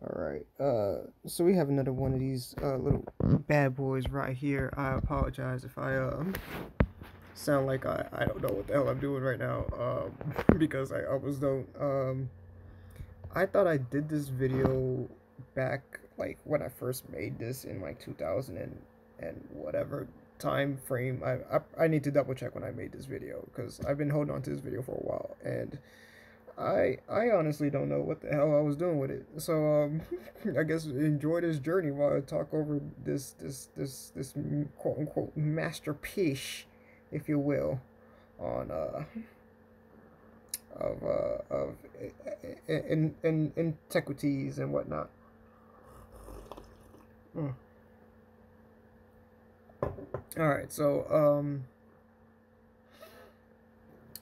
Alright, so we have another one of these little bad boys right here. I apologize if I sound like I don't know what the hell I'm doing right now, because I almost don't. I thought I did this video back like when I first made this in like 2000 and whatever time frame. I need to double check when I made this video because I've been holding on to this video for a while, and I honestly don't know what the hell I was doing with it. So I guess enjoy this journey while I talk over this quote unquote masterpiece, if you will, on of in antiquities and whatnot. Mm. All right, so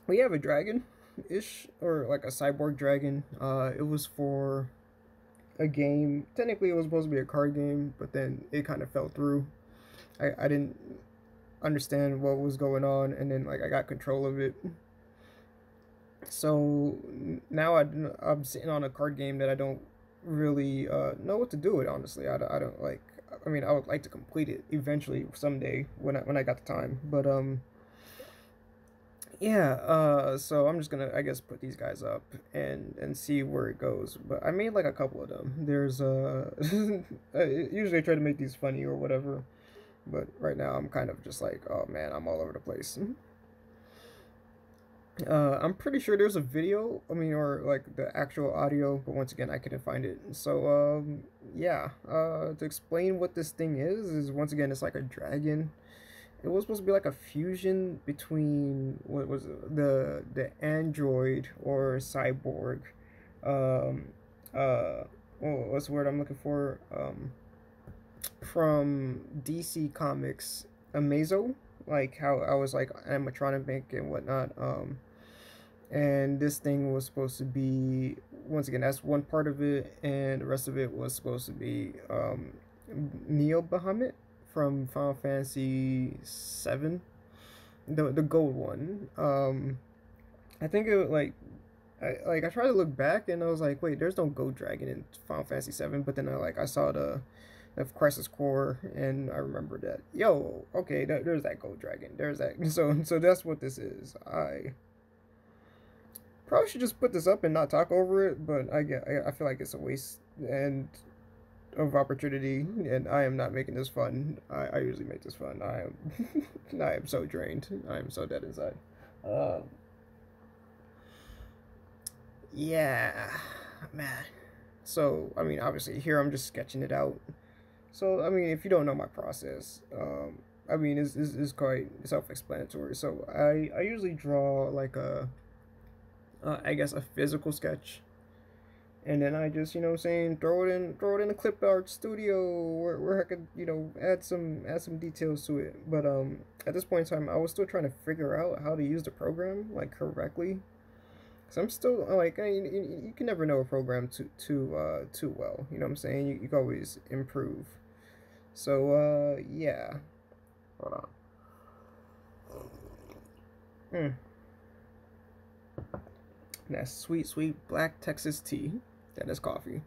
we have a dragon ish, or like a cyborg dragon. It was for a game. Technically, it was supposed to be a card game, but then it kind of fell through. I didn't understand what was going on, and then like I got control of it. So now I'm sitting on a card game that I don't really know what to do with. Honestly, I don't like. I mean, I would like to complete it eventually someday when I got the time, but yeah, so I'm just gonna, I guess, put these guys up and see where it goes. But I made like a couple of them. There's usually I try to make these funny or whatever, but right now I'm kind of just like, oh man, I'm all over the place. I'm pretty sure there's a video, I mean, or like the actual audio, but once again, I couldn't find it. So, yeah, to explain what this thing is once again, it's like a dragon. It was supposed to be like a fusion between what was it, the android or cyborg, um, what's the word I'm looking for? From DC Comics, Amazo, like how I was like animatronic and whatnot. And this thing was supposed to be, once again, that's one part of it, and the rest of it was supposed to be Neo Bahamut from Final Fantasy 7, the gold one. I think it was like I tried to look back and I was like, wait, there's no gold dragon in Final Fantasy 7, but then I saw the Crisis Core, and I remember that, yo, okay, there's that gold dragon, there's that. So that's what this is. I probably should just put this up and not talk over it, but I feel like it's a waste and of opportunity, and I am not making this fun. I usually make this fun. I am I am so drained. I am so dead inside. Uh, yeah, man. So I mean, obviously here I'm just sketching it out. So I mean, if you don't know my process, I mean, it's quite self-explanatory. So I usually draw like a I guess a physical sketch, and then I just, what I'm saying, throw it in a clip art studio where I could, add some details to it. But at this point in time, I was still trying to figure out how to use the program like correctly. So I'm still like, you can never know a program too well. You know what I'm saying? You can always improve. So yeah. Hold on. Mm. That sweet, sweet black Texas tea. That is coffee.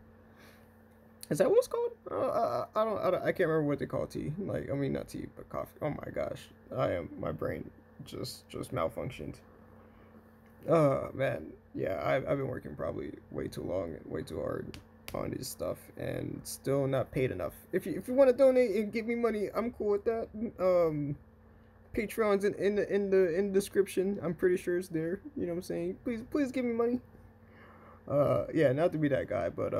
Is that what it's called? I can't remember what they call tea. Like, I mean, not tea, but coffee. Oh my gosh, my brain just malfunctioned. Man, yeah, I've been working probably way too long and way too hard on this stuff, and still not paid enough. If you want to donate and give me money, I'm cool with that. Patreon's in the description. I'm pretty sure it's there. You know what I'm saying? Please give me money. Yeah, not to be that guy, but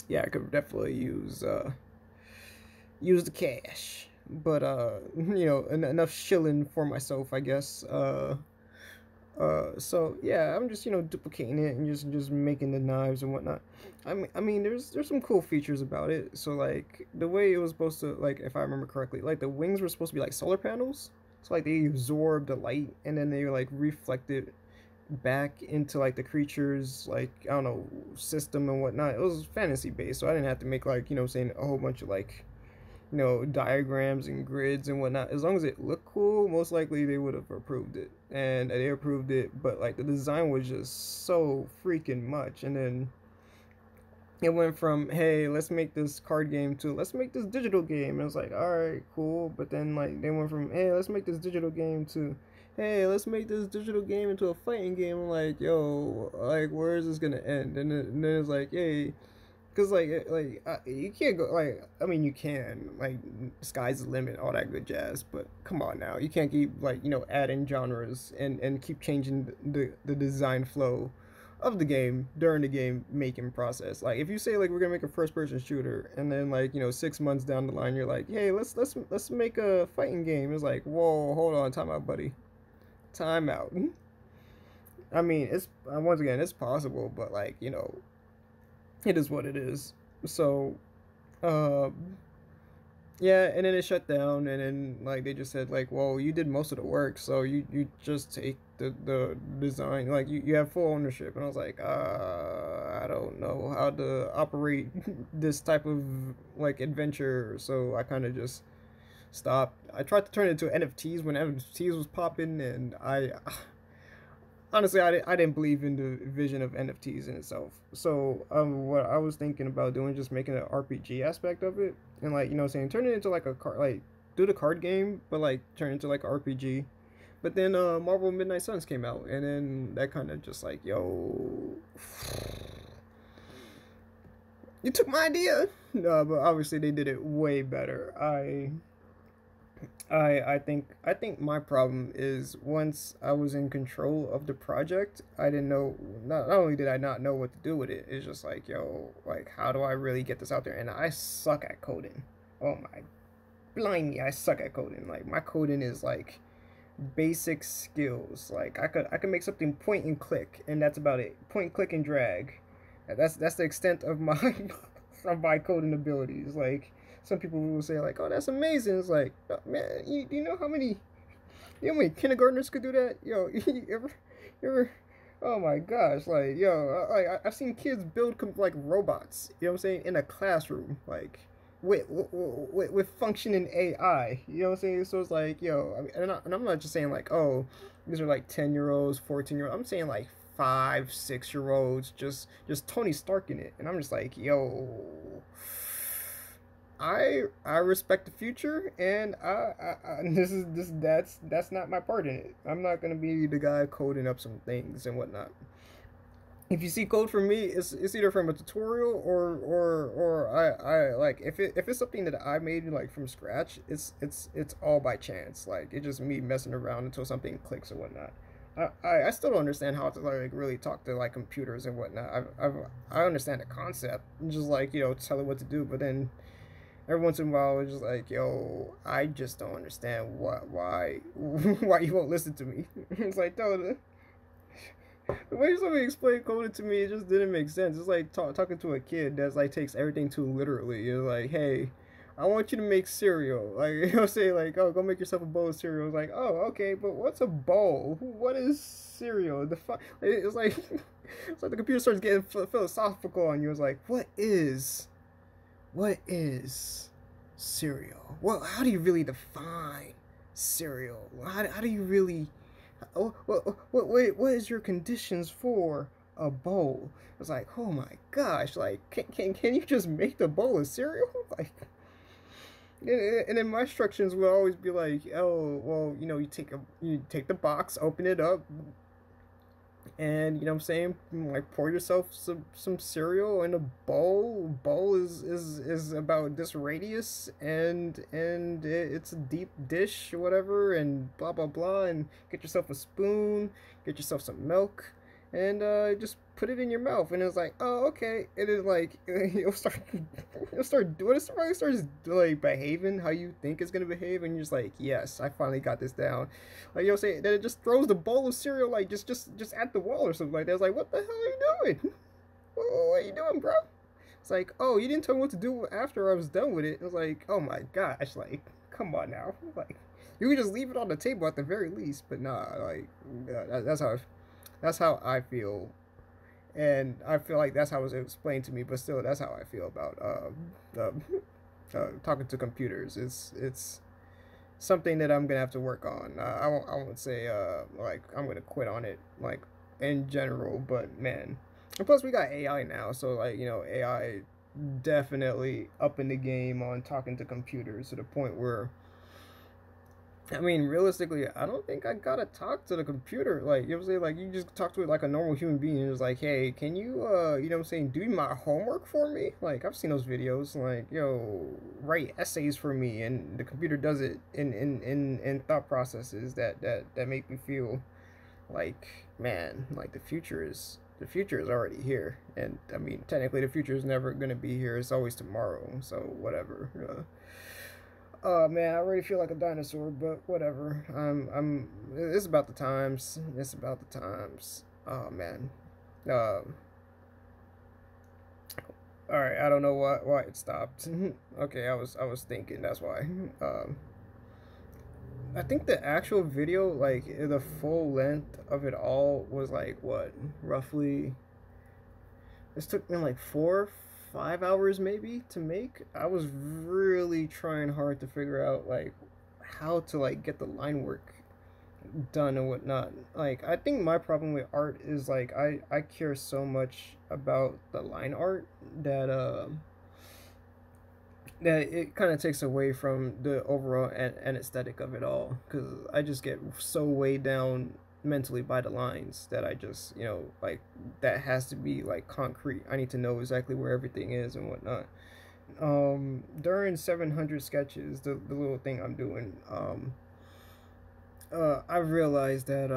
yeah, I could definitely use the cash, but enough shilling for myself, I guess. So yeah, I'm just duplicating it and just making the knives and whatnot. I mean, there's some cool features about it. So like the way it was supposed to, like, if I remember correctly, like the wings were supposed to be like solar panels. So like they absorb the light and then they like reflect it back into like the creatures, like, I don't know, system and whatnot. It was fantasy based, so I didn't have to make like, saying a whole bunch of like, diagrams and grids and whatnot. As long as it looked cool, most likely they would have approved it, and they approved it. But like the design was just so freaking much, and then It went from, hey, let's make this card game to let's make this digital game. And it was like, all right, cool. But then like they went from, hey, let's make this digital game to, hey, let's make this digital game into a fighting game. I'm like, yo, like where is this gonna end? And then it's like, hey, because you can't go like, I mean you can like, sky's the limit, all that good jazz, but come on now, you can't keep like, adding genres and keep changing the design flow of the game during the game making process. Like if you say like we're gonna make a first person shooter, and then like 6 months down the line you're like, hey, let's make a fighting game. It's like, whoa, hold on, time out, buddy, time out. I mean, it's once again, it's possible, but like, it is what it is. So, uh, yeah, and then it shut down, and then like they just said like, well, you did most of the work, so you just take the design, like you have full ownership. And I was like, I don't know how to operate this type of like adventure, so I kind of just stopped. I tried to turn it into NFTs when NFTs was popping, and I honestly, I didn't believe in the vision of NFTs in itself. So what I was thinking about doing, just making an RPG aspect of it, and like saying turn it into like a card, like do the card game, but like turn it into like RPG. But then Marvel Midnight Suns came out, and then that kind of just like, yo, you took my idea. No, but obviously they did it way better. I think my problem is once I was in control of the project, I didn't know. Not only did I not know what to do with it, it's just like, yo, like how do I really get this out there? And I suck at coding. Oh my, blind me, I suck at coding. Like my coding is like basic skills. Like I could make something point and click, and that's about it. Point, click, and drag. That's the extent of my of my coding abilities. Like some people will say like, oh, that's amazing. It's like, oh, man, you know how many kindergartners could do that? Yo, you ever oh my gosh, like yo, I've seen kids build like robots. You know what I'm saying, in a classroom, like with functioning AI. You know what I'm saying? So it's like, yo, I mean, and I'm not just saying like, oh, these are like 10-year olds, 14-year olds. I'm saying like 5, 6-year olds, just Tony Stark in it, and I'm just like, yo, I respect the future, and that's not my part in it. I'm not gonna be the guy coding up some things and whatnot. If you see code from me, it's either from a tutorial or I like, if it's something that I made like from scratch, it's all by chance. Like it's just me messing around until something clicks or whatnot. I still don't understand how to like really talk to like computers and whatnot. I understand the concept, just like tell it what to do, but then every once in a while it's just like, yo, I just don't understand why why you won't listen to me. It's like, no, the way somebody explained coding to me, it just didn't make sense. It's like talking to a kid that's like takes everything too literally. You're like, hey, I want you to make cereal. Like you'll say like, oh, go make yourself a bowl of cereal. It's like, oh, okay, but what's a bowl? What is cereal? It's like it's like the computer starts getting philosophical on you. It's like, what is cereal? Well, how do you really define cereal? How do you really? Oh, what is your conditions for a bowl? It's like, oh my gosh, like, can you just make the bowl of cereal? Like, and then my instructions will always be like, oh, well, you take the box, open it up, and what I'm saying, like pour yourself some cereal in a bowl. Bowl is about this radius, and it's a deep dish or whatever, and blah blah blah, and get yourself a spoon, get yourself some milk, and just put it in your mouth. And it's like, oh, okay. And then like you'll start doing it. Somebody starts like behaving how you think it's gonna behave, and you're just like, yes, I finally got this down. Like you'll say that it just throws the bowl of cereal like just at the wall or something like that. It's like, what the hell are you doing? What are you doing, bro? It's like, oh, you didn't tell me what to do after I was done with it. It was like, oh my gosh, like, come on now. Like, you could just leave it on the table at the very least, but nah, like, that's how I feel, and I feel like that's how it was explained to me. But still, that's how I feel about talking to computers. It's something that I'm gonna have to work on. I won't say like I'm gonna quit on it like in general, but man, And plus, we got AI now, so like AI definitely up in the game on talking to computers to the point where I mean, realistically, I don't think I gotta talk to the computer. Like, you know what I'm saying? Like, you just talk to it like a normal human being. And it's like, hey, can you, you know what I'm saying, do my homework for me? Like, I've seen those videos. Like, yo, write essays for me, and the computer does it in thought processes that make me feel like, man, like the future is already here. And I mean, technically, the future is never gonna be here. It's always tomorrow. So whatever. Oh man, I already feel like a dinosaur, but whatever. It's about the times. It's about the times. Oh man. Um. All right. I don't know why it stopped. Okay, I was thinking. That's why. Um. I think the actual video, like the full length of it all, was like what, roughly. This took me like 4, 5 hours maybe to make. I was really trying hard to figure out like how to like get the line work done and whatnot. Like I think my problem with art is like I care so much about the line art that that it kind of takes away from the overall and aesthetic of it all because I just get so weighed down mentally by the lines that I just like that has to be like concrete. I need to know exactly where everything is and whatnot. During 700 sketches, the little thing I'm doing, I've realized that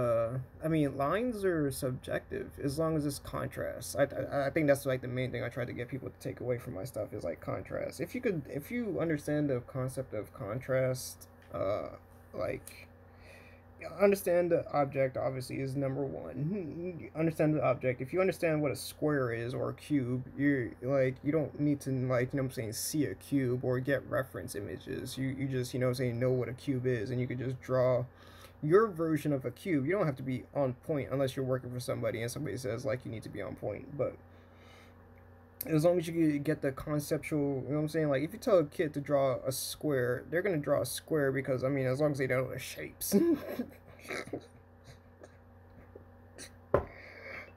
I mean lines are subjective as long as it's contrast. I think that's like the main thing I try to get people to take away from my stuff is like contrast. If you understand the concept of contrast, like understand the object obviously is number one. Understand the object. If you understand what a square is or a cube, you don't need to like what I'm saying see a cube or get reference images. You just know what a cube is and you could just draw your version of a cube. You don't have to be on point unless you're working for somebody and somebody says like you need to be on point. But as long as you get the conceptual, what I'm saying? Like if you tell a kid to draw a square, they're gonna draw a square because I mean as long as they know the shapes.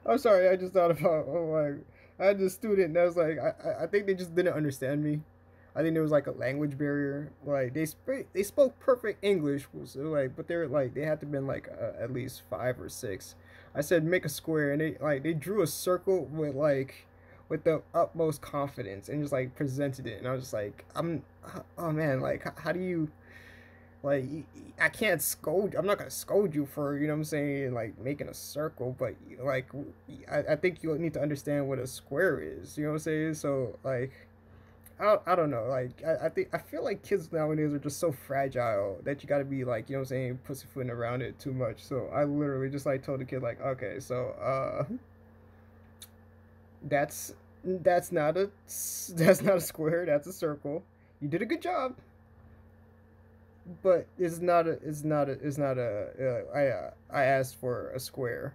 I'm sorry, I just thought about I had this student that was like I think they just didn't understand me. I think there was like a language barrier. Like they spoke perfect English, so like but they were like they had to been like at least 5 or 6. I said make a square and they drew a circle with the utmost confidence and just like presented it and I was just like oh man like how do you like I can't scold. I'm not gonna scold you for what I'm saying like making a circle, but like I think you need to understand what a square is. You know what I'm saying? So like I don't know. Like I feel like kids nowadays are just so fragile that you got to be like what I'm saying pussyfooting around it too much. So I literally just like told the kid like okay so that's not a that's not a square. That's a circle. You did a good job but I asked for a square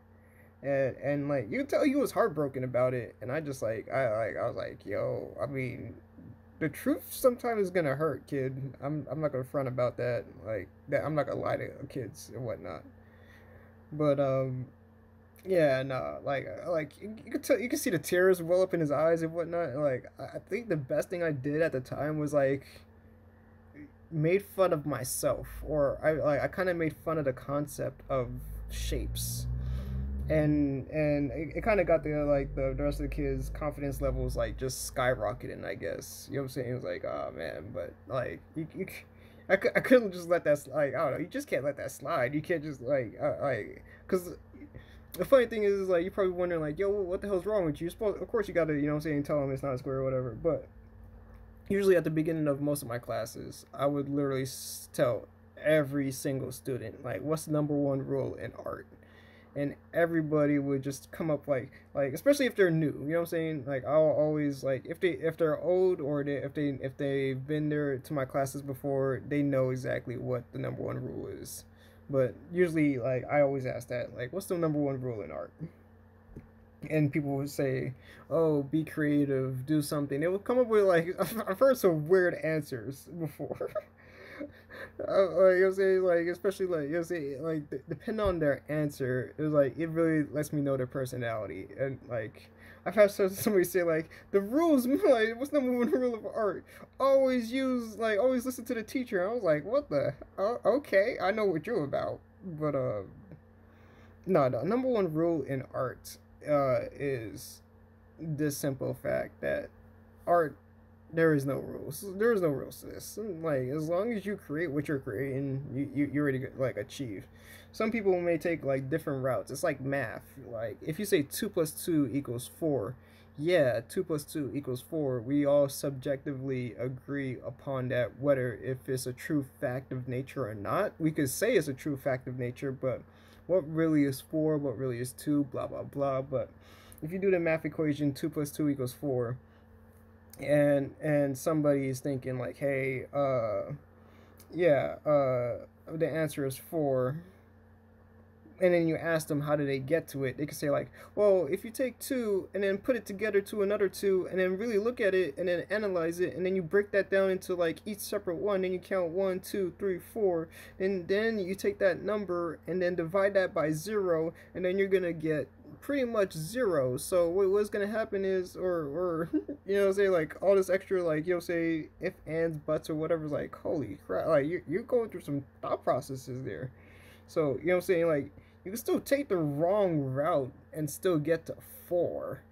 and like you can tell he was heartbroken about it and I just like I was like yo I mean the truth sometimes is gonna hurt kid. I'm not gonna front about that like that I'm not gonna lie to kids and whatnot but yeah no like you could tell you can see the tears well up in his eyes and whatnot like I think the best thing I did at the time was like made fun of myself or I kind of made fun of the concept of shapes and it kind of got the rest of the kids confidence levels like just skyrocketing I guess what I'm saying it was like oh man but like I couldn't just let that slide. I don't know you just can't let that slide you can't just like because the funny thing is like you're probably wondering like yo what the hell's wrong with you you're supposed of course you gotta what I'm saying tell them it's not a square or whatever but usually at the beginning of most of my classes, I would literally tell every single student like what's the number one rule in art, and everybody would just come up like especially if they're new. You know what I'm saying? Like I'll always like if they're old or if they've been there to my classes before, they know exactly what the number one rule is. But usually like I always ask that like what's the number one rule in art? And people would say, "Oh, be creative, do something." They would come up with like I've heard some weird answers before. You'll say like especially like you'll say like depending on their answer, it was like it really lets me know their personality and like I've had somebody say like the rules, like what's the moving rule of art? Always listen to the teacher. I was like, what the? Oh, okay, I know what you're about, but no, the number one rule in art is this simple fact that art there is no rules. There is no rules to this. Like as long as you create what you're creating, you already like achieve. Some people may take like different routes. It's like math. Like if you say 2 plus 2 equals 4, yeah, 2 plus 2 equals 4. We all subjectively agree upon that, whether if it's a true fact of nature or not. We could say it's a true fact of nature, but what really is 4? What really is 2? Blah blah blah. But if you do the math equation 2 plus 2 equals 4, and somebody is thinking like, hey, yeah, the answer is 4, and then you ask them how did they get to it, they can say like, well, if you take 2 and then put it together to another 2 and then really look at it and then analyze it and then you break that down into like each separate one, then you count 1 2 3 4, and then you take that number and then divide that by 0, and then you're gonna get pretty much 0. So what's gonna happen is, or you know, say like all this extra, like, you know, say if ands buts or whatever, like holy crap, like you're going through some thought processes there. So you know what I'm saying, like you can still take the wrong route and still get to 4,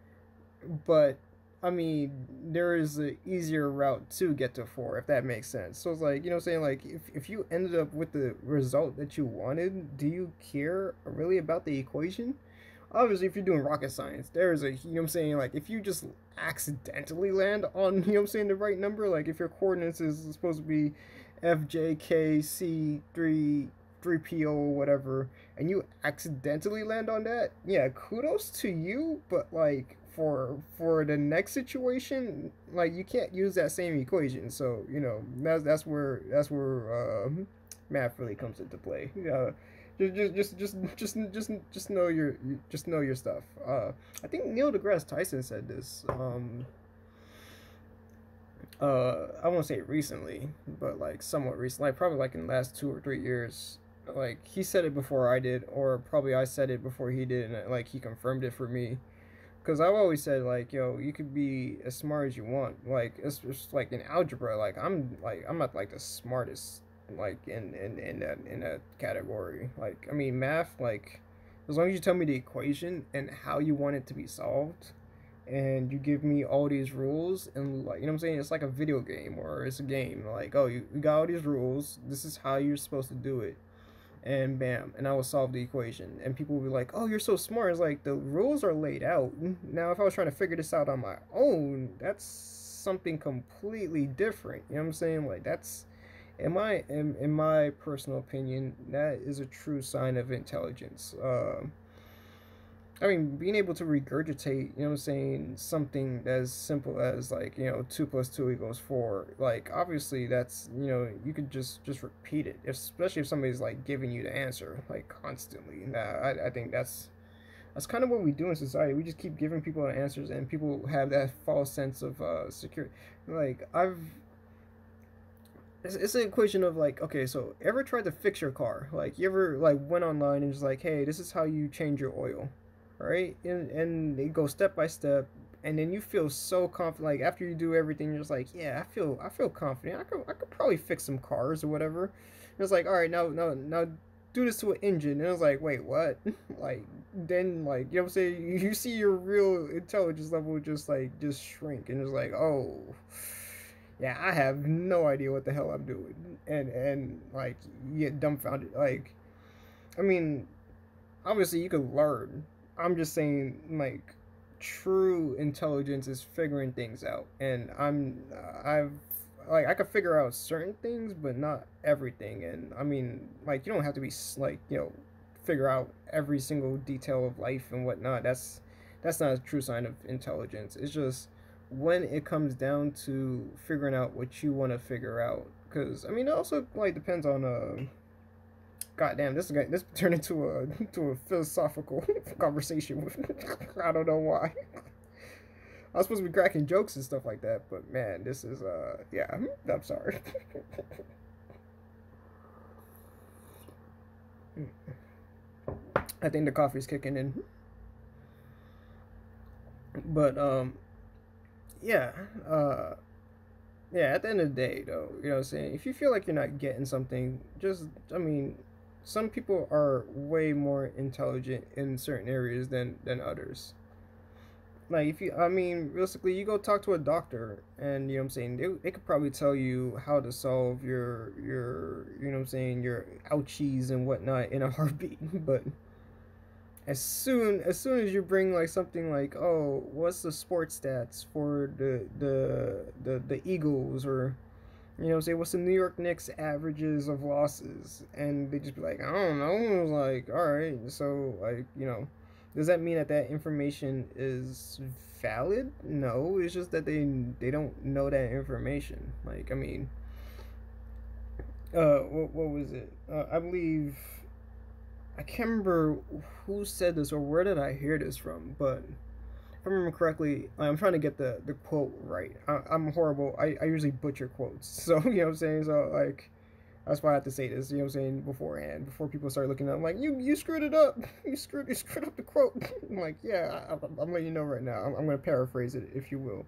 but I mean there is an easier route to get to 4, if that makes sense. So it's like, you know what I'm saying, like if you ended up with the result that you wanted, do you care really about the equation? Obviously, if you're doing rocket science, there's a, you know what I'm saying, like if you just accidentally land on, you know what I'm saying, the right number, like if your coordinates is supposed to be FJKC3 3PO or whatever, and you accidentally land on that, yeah, kudos to you, but like for the next situation, like you can't use that same equation. So, you know, that's where math really comes into play. Just know your just know your stuff. I think Neil deGrasse Tyson said this. I won't say recently, but like somewhat recent, like probably like in the last 2 or 3 years. Like he said it before I did, or probably I said it before he did, and like he confirmed it for me. Cause I've always said like, yo, you could be as smart as you want. Like it's just like in algebra, like I'm not like the smartest like in that category. Like I mean math, like as long as you tell me the equation and how you want it to be solved, and you give me all these rules, and like, you know what I'm saying, it's like a video game or it's a game. Like, oh, you got all these rules. This is how you're supposed to do it, and bam, and I will solve the equation. And people will be like, "Oh, you're so smart." It's like the rules are laid out. Now, if I was trying to figure this out on my own, that's something completely different. You know what I'm saying? Like that's, in my personal opinion, that is a true sign of intelligence. I mean, being able to regurgitate, you know what I'm saying, something as simple as like, you know, 2 plus 2 equals 4. Like, obviously, that's, you know, you could just repeat it, especially if somebody's like giving you the answer like constantly. Nah, I think that's kind of what we do in society. We just keep giving people the answers, and people have that false sense of security. Like, it's an equation of like, okay, so ever tried to fix your car? Like, you ever like went online and just like, hey, this is how you change your oil, right? And they go step by step, and then you feel so confident. Like after you do everything, you're just like, yeah, I feel confident. I could probably fix some cars or whatever. And it's like, all right, now do this to an engine. And it was like, wait, what? Like then like, you know what I'm saying? You see your real intelligence level just shrink, and it's like, oh yeah, I have no idea what the hell I'm doing, and like you get dumbfounded. Like, I mean, obviously you could learn. I'm just saying, like, true intelligence is figuring things out, and I've like I could figure out certain things, but not everything. And I mean, like, you don't have to be like, you know, figure out every single detail of life and whatnot. That's not a true sign of intelligence. It's just when it comes down to figuring out what you want to figure out. Because I mean, it also like depends on goddamn, this turned into a to a philosophical conversation. I don't know why. I was supposed to be cracking jokes and stuff like that, but man, this is yeah. I'm sorry. I think the coffee's kicking in. But yeah, uh, yeah. At the end of the day, though, you know what I'm saying. If you feel like you're not getting something, just I mean, some people are way more intelligent in certain areas than others. Like if you, I mean, realistically, you go talk to a doctor, and you know what I'm saying, they could probably tell you how to solve you know what I'm saying, your ouchies and whatnot in a heartbeat. But as soon as you bring like something like, oh, what's the sports stats for the Eagles, or you know what I'm saying, what's the New York Knicks averages of losses, and they just be like, I don't know. I was like, all right, so like, you know, does that mean that that information is valid? No, it's just that they don't know that information. Like, I mean, what was it? I believe I can't remember who said this or where did I hear this from, but if I remember correctly, I'm trying to get the quote right. I'm horrible. I usually butcher quotes, so you know what I'm saying. So like that's why I have to say this. You know what I'm saying beforehand, before people start looking at. I'm like, you screwed it up. You screwed up the quote. I'm like, yeah, I'm letting you know right now. I'm gonna paraphrase it, if you will.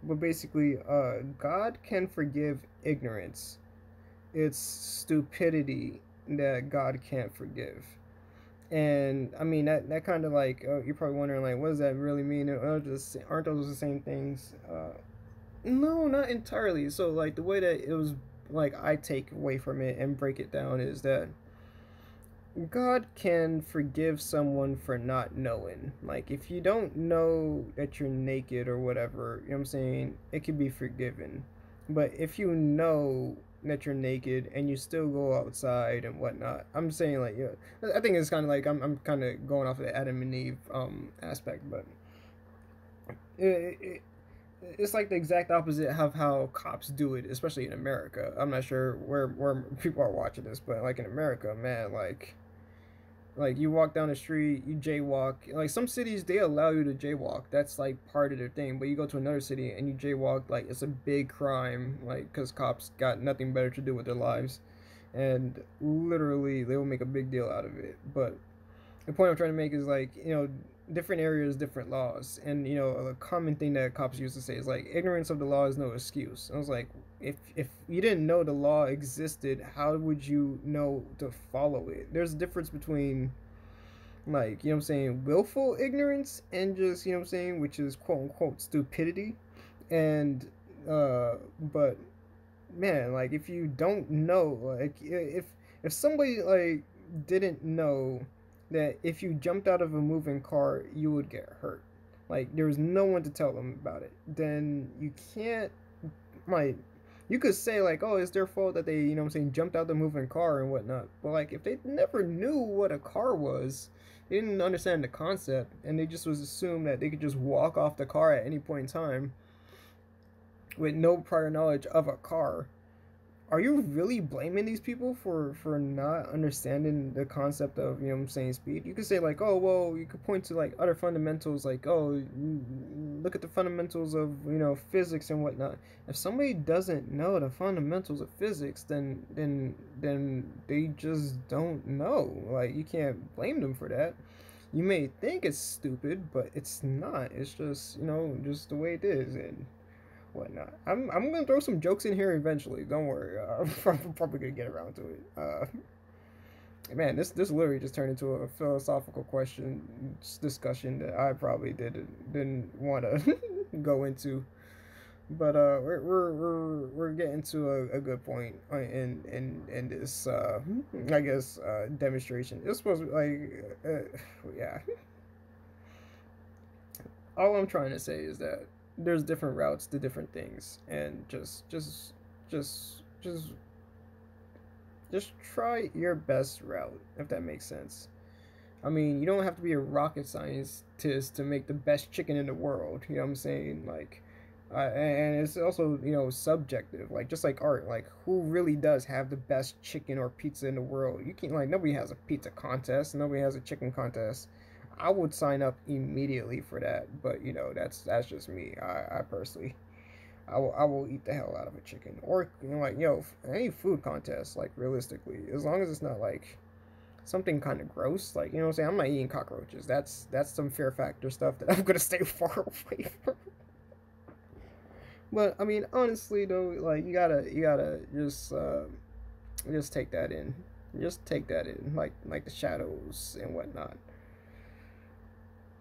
But basically, God can forgive ignorance. It's stupidity that God can't forgive. And I mean that kind of like, you're probably wondering like, what does that really mean? Aren't those the same things? No, not entirely. So like the way that it was, like I take away from it and break it down, is that God can forgive someone for not knowing. Like if you don't know that you're naked or whatever, you know what I'm saying, it can be forgiven. But if you know that you're naked and you still go outside and whatnot, I'm saying like, yeah, I think it's kind of like I'm kind of going off of the Adam and Eve aspect, but it, it's like the exact opposite of how cops do it, especially in America. I'm not sure where people are watching this, but like in America, man, like you walk down the street, you jaywalk. Like some cities, they allow you to jaywalk. That's like part of their thing. But you go to another city and you jaywalk, like it's a big crime. Like because cops got nothing better to do with their lives, and literally they will make a big deal out of it. But the point I'm trying to make is like, you know, different areas, different laws, and you know, a common thing that cops used to say is like, ignorance of the law is no excuse. I was like, if you didn't know the law existed, how would you know to follow it? There's a difference between, like, you know what I'm saying, willful ignorance and just, you know what I'm saying, which is quote unquote stupidity, and but man, like if you don't know, like if somebody like didn't know that if you jumped out of a moving car you would get hurt, like there was no one to tell them about it, then you can't, like, you could say like, oh, it's their fault that they, you know what I'm saying, jumped out the moving car and whatnot. But like if they never knew what a car was, they didn't understand the concept, and they just was assumed that they could just walk off the car at any point in time with no prior knowledge of a car, are you really blaming these people for not understanding the concept of, you know what I'm saying, speed? You could say like, oh well, you could point to like other fundamentals, like, oh, look at the fundamentals of, you know, physics and whatnot. If somebody doesn't know the fundamentals of physics, then they just don't know. Like you can't blame them for that. You may think it's stupid, but it's not. It's just, you know, just the way it is. And whatnot. I'm gonna throw some jokes in here eventually. Don't worry. I'm probably gonna get around to it. Man, this literally just turned into a philosophical question discussion that I probably didn't want to go into. But we're getting to a good point in this I guess demonstration. It's supposed to be like yeah. All I'm trying to say is that there's different routes to different things, and just just just try your best route, if that makes sense. I mean, you don't have to be a rocket scientist to make the best chicken in the world. You know what I'm saying? Like, and it's also, you know, subjective. Like just like art, like who really does have the best chicken or pizza in the world? You can't, like, nobody has a pizza contest. Nobody has a chicken contest. I would sign up immediately for that, but you know, that's just me. I personally, I will eat the hell out of a chicken, or you know, like, you know, any food contest. Like realistically, as long as it's not like something kind of gross. Like, you know what I'm saying? I'm not eating cockroaches. That's some Fear Factor stuff that I'm gonna stay far away from. But I mean, honestly though, like you gotta just take that in. Just take that in, like the shadows and whatnot.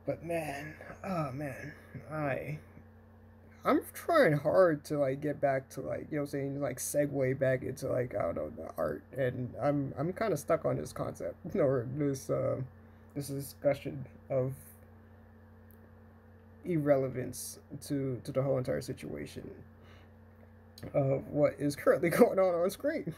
But man, oh man, I I'm trying hard to like get back to like, you know what I'm saying, like segue back into like, I don't know, the art, and I'm kind of stuck on this concept or this discussion of irrelevance to the whole entire situation of what is currently going on screen.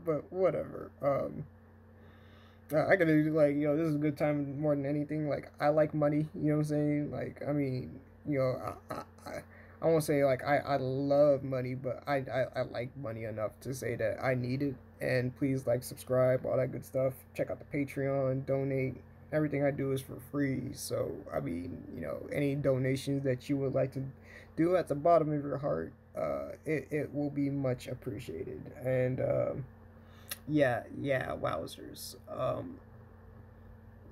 But whatever. I gotta do like, you know, this is a good time more than anything. Like, I like money, you know what I'm saying? Like, I mean, you know, I won't say like I love money, but I like money enough to say that I need it. And please like, subscribe, all that good stuff. Check out the Patreon, donate. Everything I do is for free. So I mean, you know, any donations that you would like to do at the bottom of your heart, it will be much appreciated. And yeah, wowzers.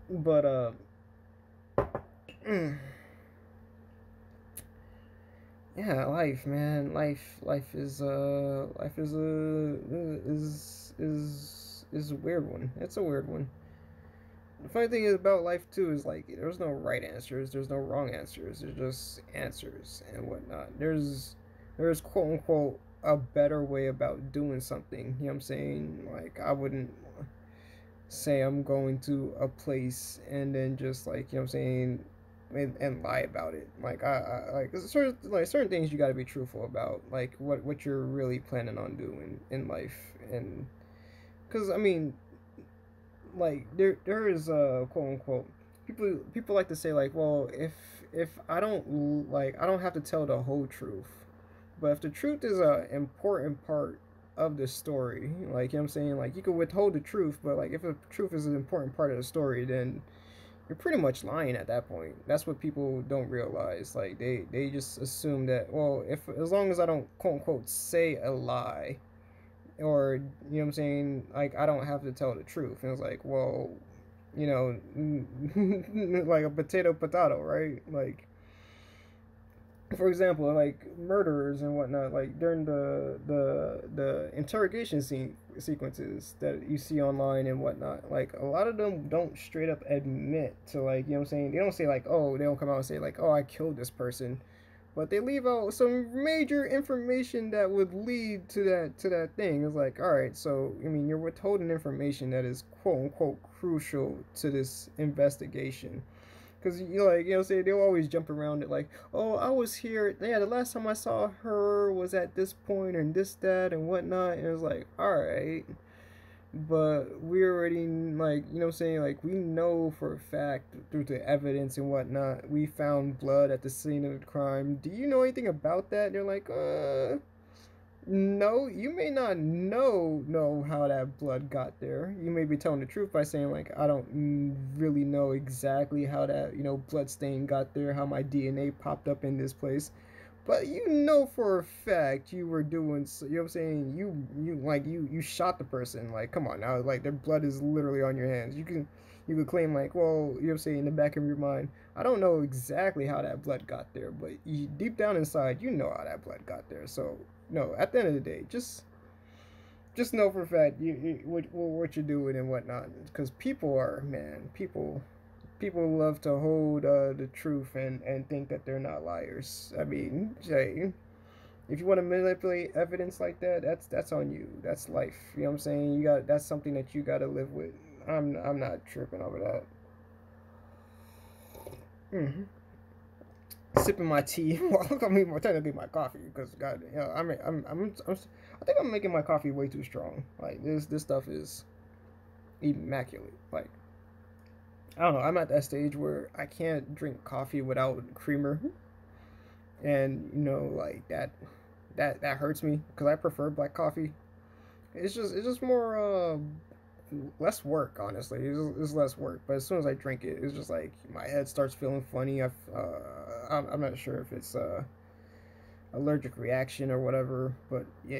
But mm, yeah, life, man, life is is a weird one. It's a weird one. The funny thing is about life too is like there's no right answers, there's no wrong answers. There's just answers and whatnot. There's quote unquote a better way about doing something. You know what I'm saying? Like, I wouldn't say I'm going to a place and then just like, you know what I'm saying, and lie about it. Like, I like certain things you got to be truthful about, like what you're really planning on doing in life. And because I mean, like there is quote unquote, people like to say like, well, if I don't, like, I don't have to tell the whole truth, but if the truth is a important part of the story, like, you know what I'm saying, like, you can withhold the truth, but like if the truth is an important part of the story, then you're pretty much lying at that point. That's what people don't realize. Like, they just assume that, well, if as long as I don't quote unquote say a lie, or, you know what I'm saying, like, I don't have to tell the truth. And it's like, well, you know, like a potato, right? Like, for example, like murderers and whatnot, like during the interrogation sequences that you see online and whatnot, like a lot of them don't straight up admit to, like, you know what I'm saying, they don't say like, oh, they don't come out and say like, oh, I killed this person, but they leave out some major information that would lead to that thing. It's like, all right, so I mean, you're withholding information that is quote unquote crucial to this investigation. Because, you know, like, you know, say they'll always jump around it like, oh, I was here. Yeah, the last time I saw her was at this point and this, that, and whatnot. And it was like, all right. But we already, like, you know what I'm saying? Like, we know for a fact through the evidence and whatnot, we found blood at the scene of the crime. Do you know anything about that? And they're like, no, you may not know how that blood got there. You may be telling the truth by saying like, I don't really know exactly how that, you know, blood stain got there, how my DNA popped up in this place. But you know for a fact you were doing, you know what I'm saying? You shot the person. Like, come on now, like their blood is literally on your hands. You could claim like, well, you know what I'm saying, in the back of your mind, I don't know exactly how that blood got there, but you, deep down inside, you know how that blood got there. So no, at the end of the day, just know for a fact what you're doing and whatnot, because people are, man, people love to hold the truth and think that they're not liars. I mean, Jay, if you want to manipulate evidence like that, that's on you. That's life. You know what I'm saying? You got, that's something that you got to live with. I'm not tripping over that. Mm-hmm. Sipping my tea. Well, I mean, technically my coffee, because God, you know, I think I'm making my coffee way too strong. Like, this stuff is immaculate. Like, I don't know. I'm at that stage where I can't drink coffee without creamer, and you know, like that hurts me because I prefer black coffee. It's just more less work, honestly. It's less work, but as soon as I drink it, it's just like my head starts feeling funny. I'm not sure if it's allergic reaction or whatever, but yeah,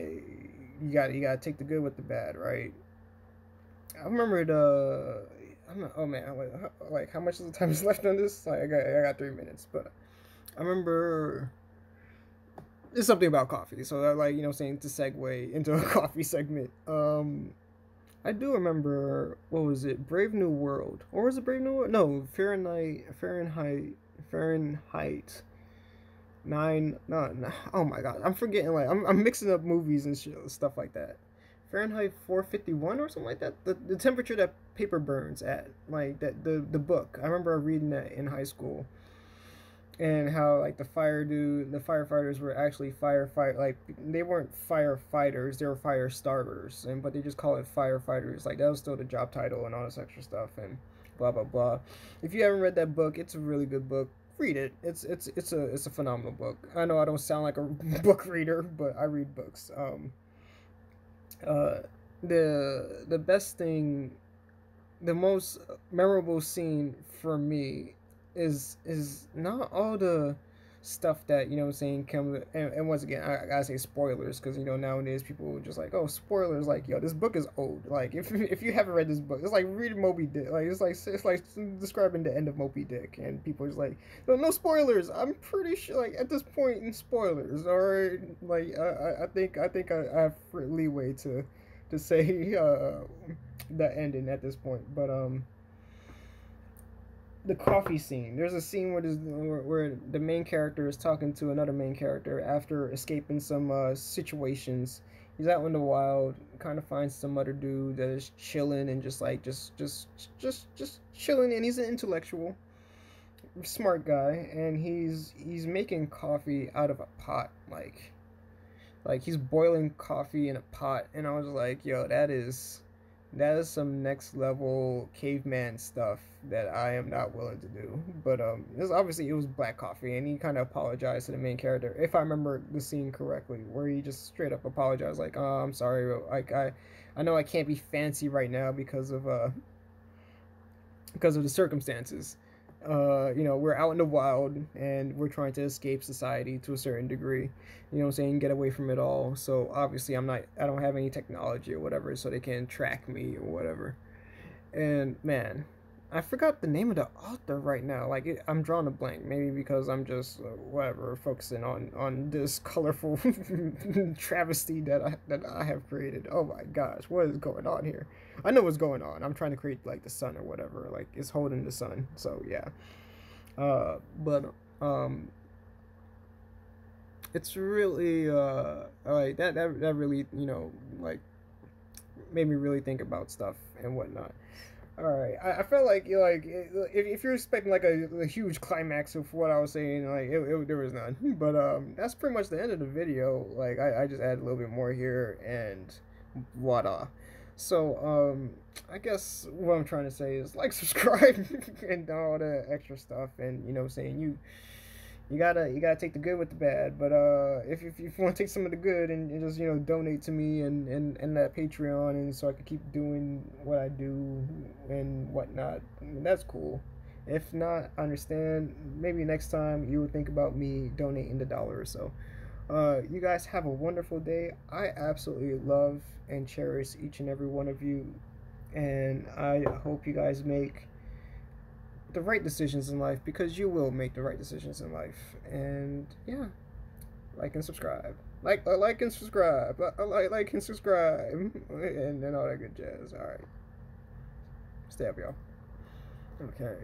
you got to take the good with the bad, right? I remember the. I'm not, oh man, like how much of the time is left on this? Like I got 3 minutes, but I remember it's something about coffee. So that, like, saying to segue into a coffee segment. I do remember, what was it? Brave New World, or was it Brave New World? No, Fahrenheit 9. No, no, oh my god, I'm forgetting. Like I'm mixing up movies and shit, stuff like that. Fahrenheit 451 or something like that. The temperature that paper burns at, like that the book. I remember reading that in high school, and how like the firefighters were actually firefight, like they weren't firefighters, they were fire starters, and but they just call it firefighters. Like that was still the job title and all this extra stuff and blah blah blah. If you haven't read that book, it's a really good book. Read it. It's a phenomenal book. I know I don't sound like a book reader, but I read books. Uh, the best thing, the most memorable scene for me is not all the stuff that, what I'm saying, comes, and once again, I gotta say spoilers, because nowadays people are just like, oh, spoilers, like, yo, this book is old. Like if you haven't read this book, it's like reading Moby Dick. Like it's like describing the end of Moby Dick, and people are just like, no spoilers. I'm pretty sure, like, at this point in spoilers, or like I have leeway to say the ending at this point. But the coffee scene. There's a scene where the main character is talking to another main character after escaping some situations. He's out in the wild, kind of finds some other dude that is chilling and just like just chilling, and he's an intellectual, smart guy, and he's making coffee out of a pot, like he's boiling coffee in a pot, and I was like, yo, that is some next level caveman stuff that I am not willing to do. But it was black coffee, and he kind of apologized to the main character, if I remember the scene correctly, where he just straight up apologized, like, "Oh, I'm sorry, like I know I can't be fancy right now because of the circumstances. We're out in the wild and we're trying to escape society to a certain degree, what I'm saying, get away from it all. So obviously I don't have any technology or whatever, so they can track me or whatever." And man, I forgot the name of the author right now. Like I'm drawing a blank, maybe because I'm just whatever, focusing on this colorful travesty that I have created. Oh my gosh, what is going on here? I know what's going on. I'm trying to create like the sun or whatever. Like it's holding the sun. So yeah. But it's really like that really, like made me really think about stuff and whatnot. All right, I felt like if you're expecting like a huge climax of what I was saying, like there was none. But that's pretty much the end of the video. Like I just added a little bit more here, and voila. So I guess what I'm trying to say is like, subscribe, and all the extra stuff, and saying you gotta take the good with the bad. But if you want to take some of the good and just donate to me and that Patreon, and so I can keep doing what I do and whatnot, that's cool. If not, I understand. Maybe next time you would think about me donating the dollar or so. You guys have a wonderful day. I absolutely love and cherish each and every one of you, and I hope you guys make the right decisions in life, because you will make the right decisions in life. And yeah, like and subscribe, like and subscribe, like and subscribe, and all that good jazz. All right, stay up, y'all. Okay.